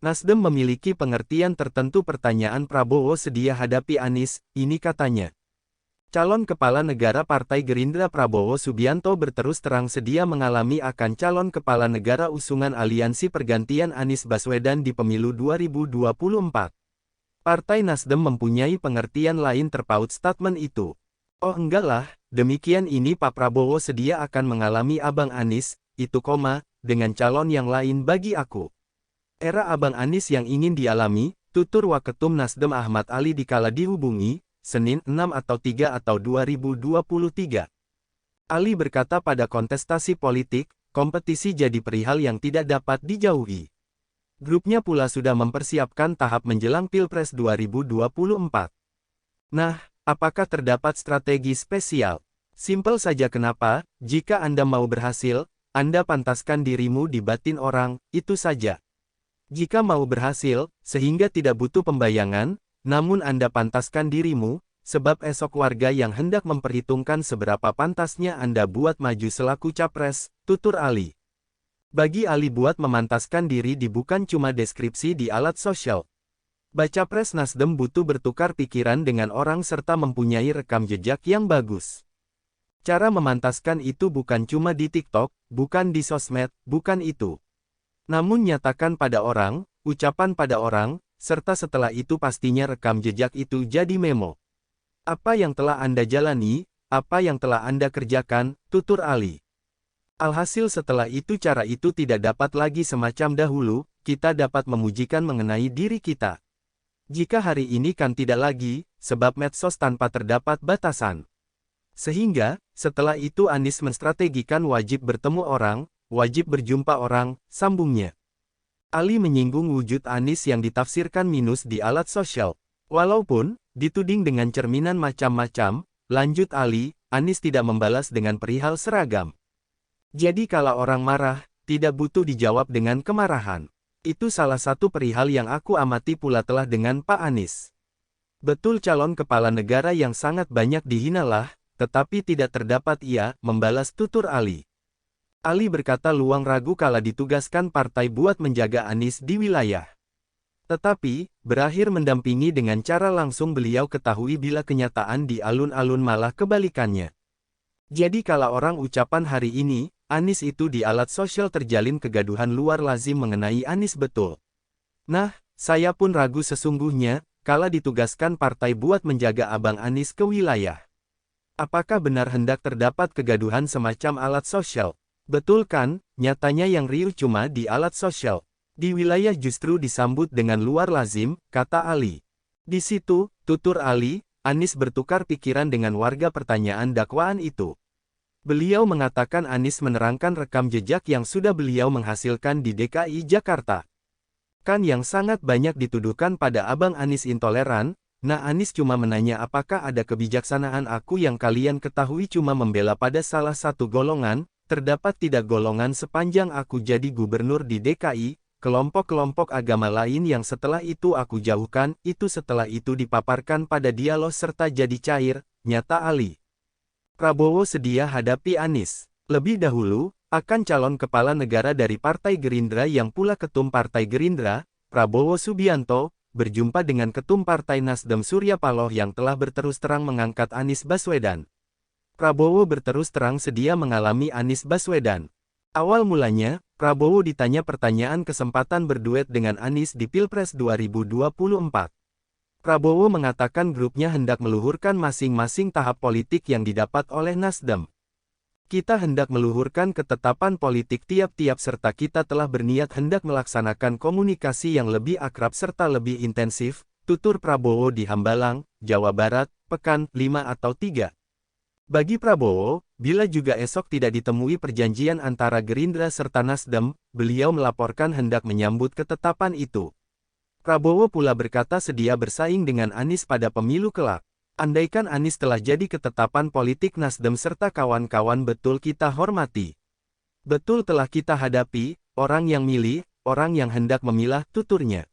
Nasdem memiliki pengertian tertentu pertanyaan Prabowo sedia hadapi Anies, ini katanya. Calon Kepala Negara Partai Gerindra Prabowo Subianto berterus terang sedia mengalami akan calon Kepala Negara usungan Aliansi Pergantian Anies Baswedan di pemilu 2024. Partai Nasdem mempunyai pengertian lain terpaut statement itu. Oh enggak lah, demikian ini Pak Prabowo sedia akan mengalami Abang Anies, itu dengan calon yang lain bagi aku. Era Abang Anies yang ingin dialami, tutur Waketum Nasdem Ahmad Ali dikala dihubungi, Senin 6 atau 3 atau 2023. Ali berkata pada kontestasi politik, kompetisi jadi perihal yang tidak dapat dijauhi. Grupnya pula sudah mempersiapkan tahap menjelang Pilpres 2024. Nah, apakah terdapat strategi spesial? Simpel saja kenapa, jika Anda mau berhasil, Anda pantaskan dirimu di batin orang, itu saja. Jika mau berhasil, sehingga tidak butuh pembayangan, namun Anda pantaskan dirimu, sebab esok warga yang hendak memperhitungkan seberapa pantasnya Anda buat maju selaku capres, tutur Ali. Bagi Ali buat memantaskan diri bukan cuma deskripsi di alat sosial. Baca pres Nasdem butuh bertukar pikiran dengan orang serta mempunyai rekam jejak yang bagus. Cara memantaskan itu bukan cuma di TikTok, bukan di sosmed, bukan itu. Namun nyatakan pada orang, ucapan pada orang, serta setelah itu pastinya rekam jejak itu jadi memo. Apa yang telah Anda jalani, apa yang telah Anda kerjakan, tutur Ali. Alhasil setelah itu cara itu tidak dapat lagi semacam dahulu, kita dapat memujikan mengenai diri kita. Jika hari ini kan tidak lagi, sebab medsos tanpa terdapat batasan. Sehingga, setelah itu Anies menstrategikan wajib bertemu orang, wajib berjumpa orang, sambungnya. Ali menyinggung wujud Anies yang ditafsirkan minus di alat sosial. Walaupun, dituding dengan cerminan macam-macam, lanjut Ali, Anies tidak membalas dengan perihal seragam. Jadi kalau orang marah, tidak butuh dijawab dengan kemarahan. Itu salah satu perihal yang aku amati pula telah dengan Pak Anies. Betul calon kepala negara yang sangat banyak dihinalah, tetapi tidak terdapat ia, membalas tutur Ali. Ali berkata luang ragu kala ditugaskan partai buat menjaga Anies di wilayah. Tetapi, berakhir mendampingi dengan cara langsung beliau ketahui bila kenyataan di alun-alun malah kebalikannya. Jadi kalau orang ucapan hari ini, Anies itu di alat sosial terjalin kegaduhan luar lazim mengenai Anies betul. Nah, saya pun ragu sesungguhnya, kala ditugaskan partai buat menjaga Abang Anies ke wilayah. Apakah benar hendak terdapat kegaduhan semacam alat sosial? Betul kan, nyatanya yang riuh cuma di alat sosial. Di wilayah justru disambut dengan luar lazim, kata Ali. Di situ, tutur Ali, Anies bertukar pikiran dengan warga pertanyaan dakwaan itu. Beliau mengatakan Anies menerangkan rekam jejak yang sudah beliau menghasilkan di DKI Jakarta. Kan yang sangat banyak dituduhkan pada Abang Anies intoleran, nah Anies cuma menanya apakah ada kebijaksanaan aku yang kalian ketahui cuma membela pada salah satu golongan, terdapat tidak golongan sepanjang aku jadi gubernur di DKI, kelompok-kelompok agama lain yang setelah itu aku jauhkan, itu setelah itu dipaparkan pada dialog serta jadi cair, nyata Ali. Prabowo sedia hadapi Anies. Lebih dahulu, akan calon kepala negara dari Partai Gerindra yang pula Ketum Partai Gerindra, Prabowo Subianto, berjumpa dengan Ketum Partai Nasdem Surya Paloh yang telah berterus terang mengangkat Anies Baswedan. Prabowo berterus terang sedia mengalami Anies Baswedan. Awal mulanya, Prabowo ditanya pertanyaan kesempatan berduet dengan Anies di Pilpres 2024. Prabowo mengatakan grupnya hendak meluhurkan masing-masing tahap politik yang didapat oleh Nasdem. Kita hendak meluhurkan ketetapan politik tiap-tiap serta kita telah berniat hendak melaksanakan komunikasi yang lebih akrab serta lebih intensif, tutur Prabowo di Hambalang, Jawa Barat, Pekan 5 atau 3. Bagi Prabowo, bila juga esok tidak ditemui perjanjian antara Gerindra serta Nasdem, beliau melaporkan hendak menyambut ketetapan itu. Prabowo pula berkata sedia bersaing dengan Anies pada pemilu kelak. Andaikan Anies telah jadi ketetapan politik Nasdem serta kawan-kawan betul kita hormati. Betul telah kita hadapi, orang yang milih, orang yang hendak memilah, tuturnya.